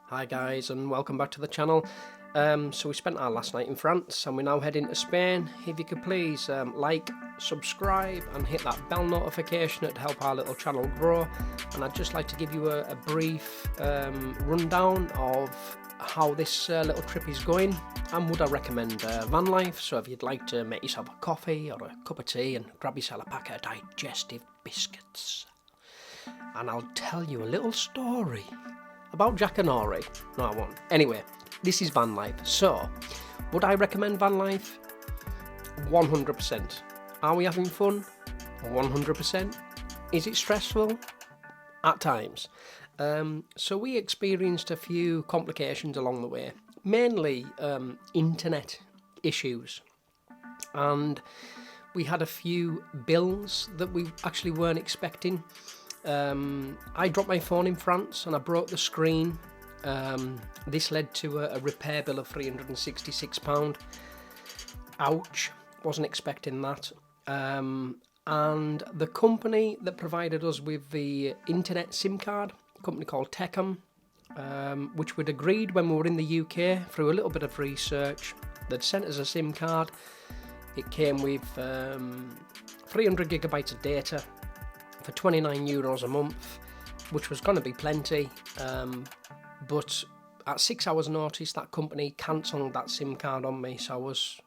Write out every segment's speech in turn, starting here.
Hi guys, and welcome back to the channel. So we spent our last night in France and we're now heading to Spain. If you could please like, subscribe and hit that bell notification to help our little channel grow. And I'd just like to give you a brief rundown of how this little trip is going and would I recommend van life. So if you'd like to make yourself a coffee or a cup of tea and grab yourself a packet of digestive biscuits. And I'll tell you a little story about Jackanory. No, I won't. Anyway, this is van life. So, would I recommend van life? 100%. Are we having fun? 100%. Is it stressful? At times. So we experienced a few complications along the way, mainly internet issues, and we had a few bills that we actually weren't expecting. I dropped my phone in France and I broke the screen. This led to a repair bill of £366. Ouch, wasn't expecting that. And the company that provided us with the internet SIM card, a company called Techcom, which we'd agreed when we were in the UK through a little bit of research, they'd sent us a SIM card. It came with 300 gigabytes of data for €29 a month, which was going to be plenty, but at 6 hours notice that company cancelled that SIM card on me, so I was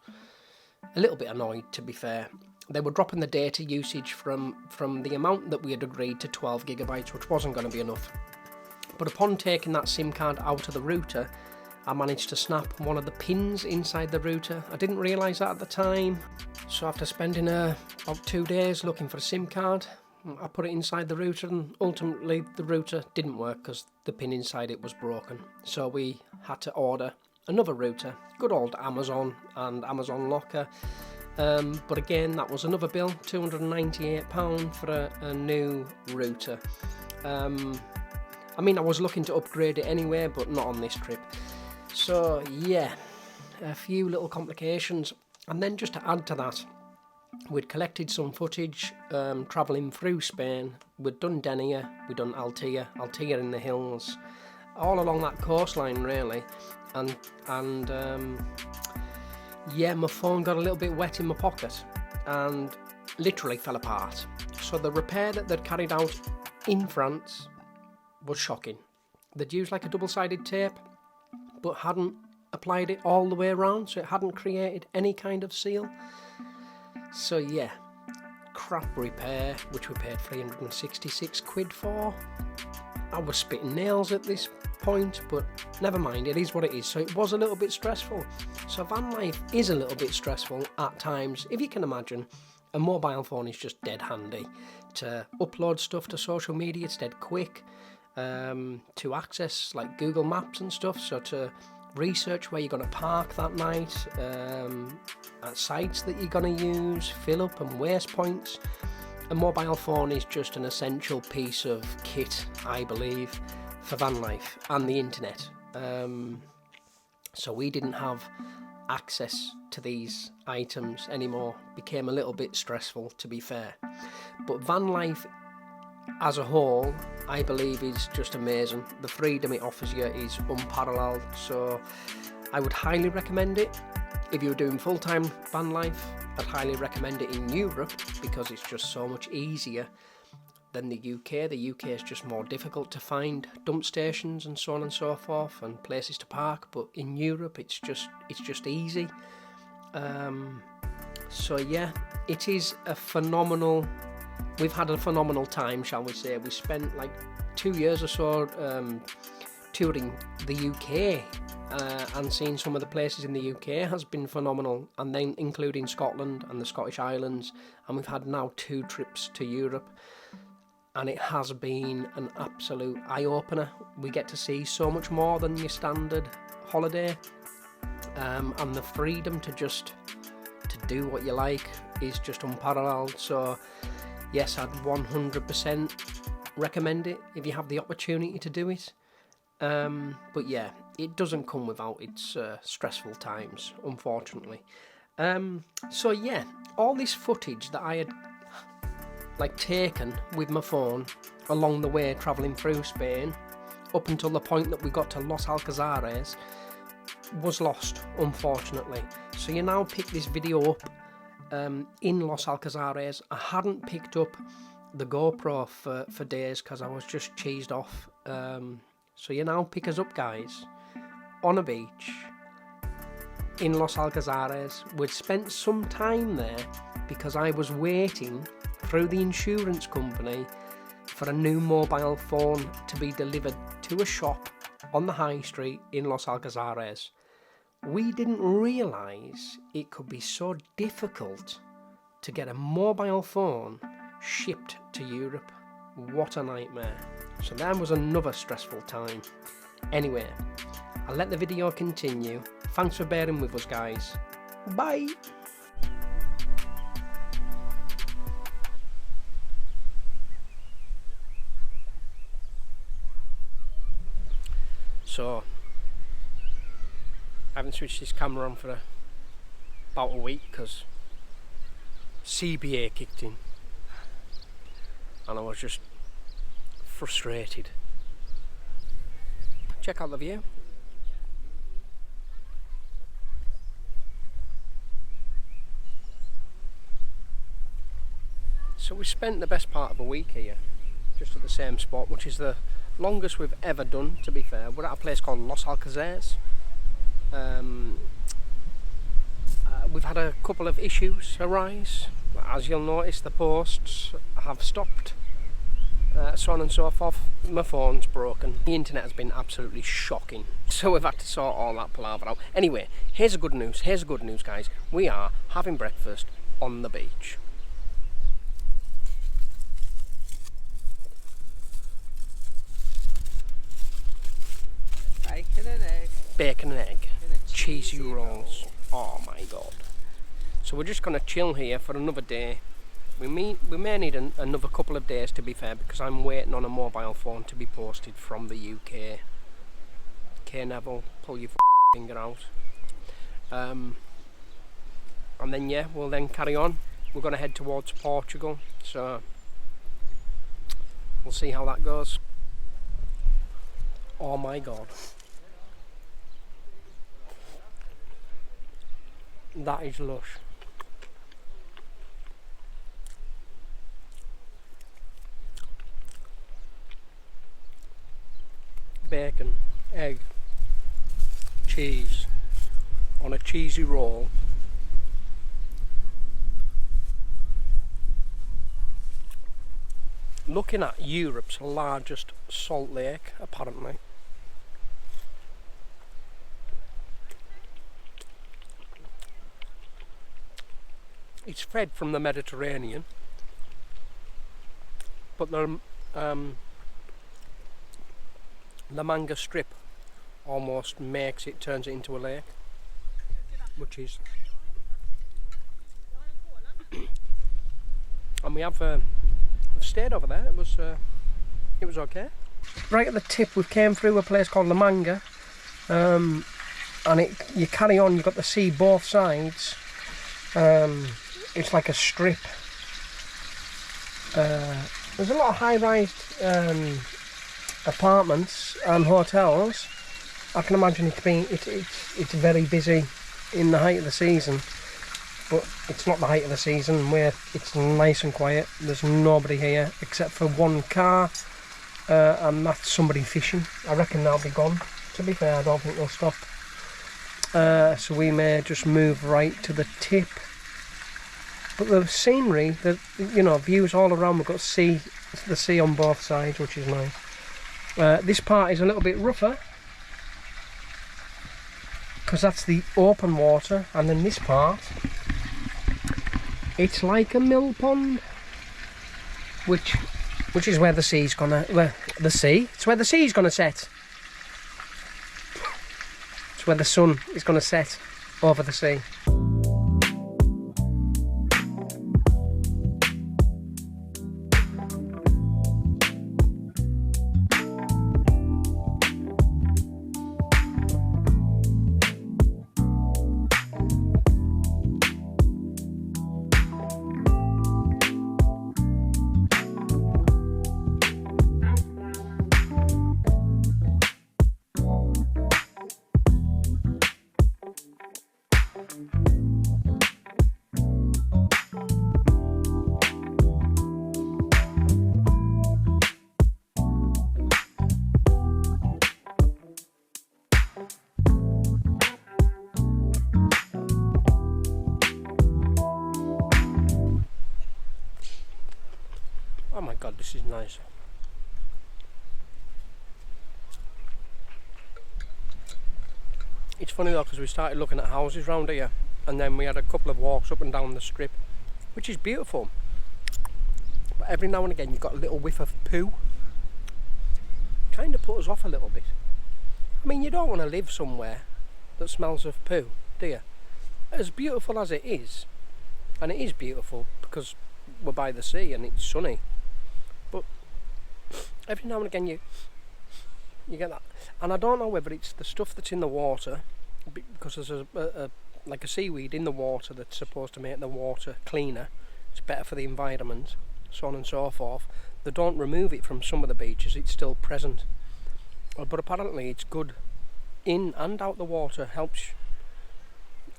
a little bit annoyed, to be fair. They were dropping the data usage from the amount that we had agreed to 12 gigabytes, which wasn't going to be enough. But upon taking that SIM card out of the router, I managed to snap one of the pins inside the router. I didn't realise that at the time, so after spending about 2 days looking for a SIM card, I put it inside the router, and ultimately the router didn't work because the pin inside it was broken. So we had to order another router, good old Amazon and Amazon Locker. But again, that was another bill, £298 for a new router. I mean, I was looking to upgrade it anyway, but not on this trip. So yeah, a few little complications. And then just to add to that, we'd collected some footage travelling through Spain. We'd done Denia, we'd done Altea in the hills, all along that coastline really. And yeah, my phone got a little bit wet in my pocket and literally fell apart. So the repair that they'd carried out in France was shocking. They'd used like a double-sided tape, but hadn't applied it all the way around, so it hadn't created any kind of seal. So yeah, crap repair, which we paid 366 quid for. I was spitting nails at this point, but never mind, it is what it is. So it was a little bit stressful. So van life is a little bit stressful at times. If you can imagine, a mobile phone is just dead handy to upload stuff to social media. It's dead quick to access like Google Maps and stuff, so to research where you're going to park that night, at sites that you're going to use, fill up and waste points. A mobile phone is just an essential piece of kit, I believe, for van life and the internet. So we didn't have access to these items anymore. Became a little bit stressful, to be fair. But van life as a whole, I believe, is just amazing. The freedom it offers you is unparalleled, so I would highly recommend it. If you're doing full-time van life, I'd highly recommend it in Europe because it's just so much easier than the UK. The UK is just more difficult to find dump stations and so on and so forth and places to park, but in Europe it's just easy. So yeah, it is a phenomenal. We've had a phenomenal time, shall we say. We spent like 2 years or so touring the UK, and seeing some of the places in the UK has been phenomenal, and then including Scotland and the Scottish Islands, and we've had now 2 trips to Europe, and it has been an absolute eye-opener. We get to see so much more than your standard holiday, and the freedom to do what you like is just unparalleled. So yes, I'd 100% recommend it if you have the opportunity to do it. But yeah, it doesn't come without its stressful times, unfortunately. So yeah, all this footage that I had taken with my phone along the way travelling through Spain up until the point that we got to Los Alcazares was lost, unfortunately. So you now pick this video up in Los Alcazares. I hadn't picked up the GoPro for days because I was just cheesed off. So you now pick us up, guys, on a beach in Los Alcazares. We'd spent some time there because I was waiting through the insurance company for a new mobile phone to be delivered to a shop on the high street in Los Alcazares. We didn't realise it could be so difficult to get a mobile phone shipped to Europe. What a nightmare. So that was another stressful time. Anyway, I'll let the video continue. Thanks for bearing with us, guys. Bye! So, I haven't switched this camera on for about a week because CBA kicked in and I was just frustrated. Check out the view. So we spent the best part of a week here, just at the same spot, which is the longest we've ever done, to be fair. We're at a place called Los Alcazares. We've had a couple of issues arise. As you'll notice, the posts have stopped, so on and so forth. My phone's broken. The internet has been absolutely shocking, so we've had to sort all that palaver out. Anyway, here's the good news, guys. We are having breakfast on the beach. Bacon and egg, cheesy rolls. Oh my god. So we're just gonna chill here for another day. We may need another couple of days, to be fair, because I'm waiting on a mobile phone to be posted from the UK. Okay, Neville, pull your finger out. And then yeah, we'll then carry on. We're gonna head towards Portugal, so we'll see how that goes. Oh my god. That is lush. Bacon, egg, cheese on a cheesy roll. Looking at Europe's largest salt lake, apparently. It's fed from the Mediterranean, but the Manga strip almost turns it into a lake, which is, and we've stayed over there. It was okay. Right at the tip, we came through a place called La Manga, and you carry on. You've got the sea both sides. It's like a strip. There's a lot of high-rise apartments and hotels. I can imagine it's very busy in the height of the season, but it's not the height of the season where it's nice and quiet. There's nobody here except for one car, and that's somebody fishing. I reckon they'll be gone. To be fair, I don't think they'll stop. So we may just move right to the tip. But the scenery, views all around. We've got the sea on both sides, which is nice. This part is a little bit rougher because that's the open water, and then this part, it's like a mill pond, which is where the sea's gonna. It's where the sea's gonna set. It's where the sun is gonna set over the sea. this is nice. It's funny though, because we started looking at houses round here, and then we had a couple of walks up and down the strip, which is beautiful. But every now and again you've got a little whiff of poo. Kind of put us off a little bit. I mean, you don't want to live somewhere that smells of poo, do you? As beautiful as it is, and it is beautiful because we're by the sea and it's sunny, but every now and again you get that. And I don't know whether it's the stuff that's in the water, because there's like a seaweed in the water that's supposed to make the water cleaner, it's better for the environment, so on and so forth. They don't remove it from some of the beaches, it's still present. But apparently it's good in and out the water, helps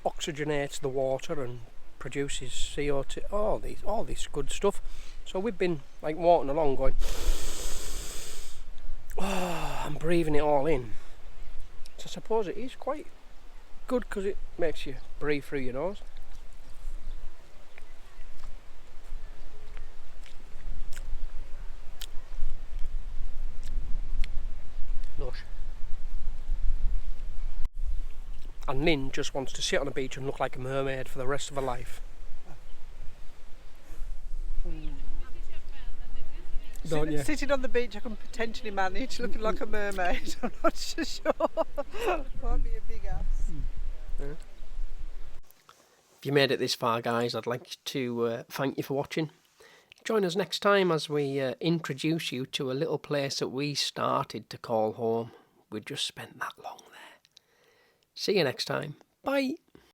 oxygenates the water and produces CO2, all this good stuff. So we've been like walking along going, oh, I'm breathing it all in. So I suppose it is quite good because it makes you breathe through your nose. Lush. And Lynn just wants to sit on the beach and look like a mermaid for the rest of her life. Don't you? Sitting on the beach, I can potentially manage looking like a mermaid. I'm not so sure. Might be a big ass. Yeah. If you made it this far, guys, I'd like to thank you for watching. Join us next time as we introduce you to a little place that we started to call home. We just spent that long there. See you next time. Bye.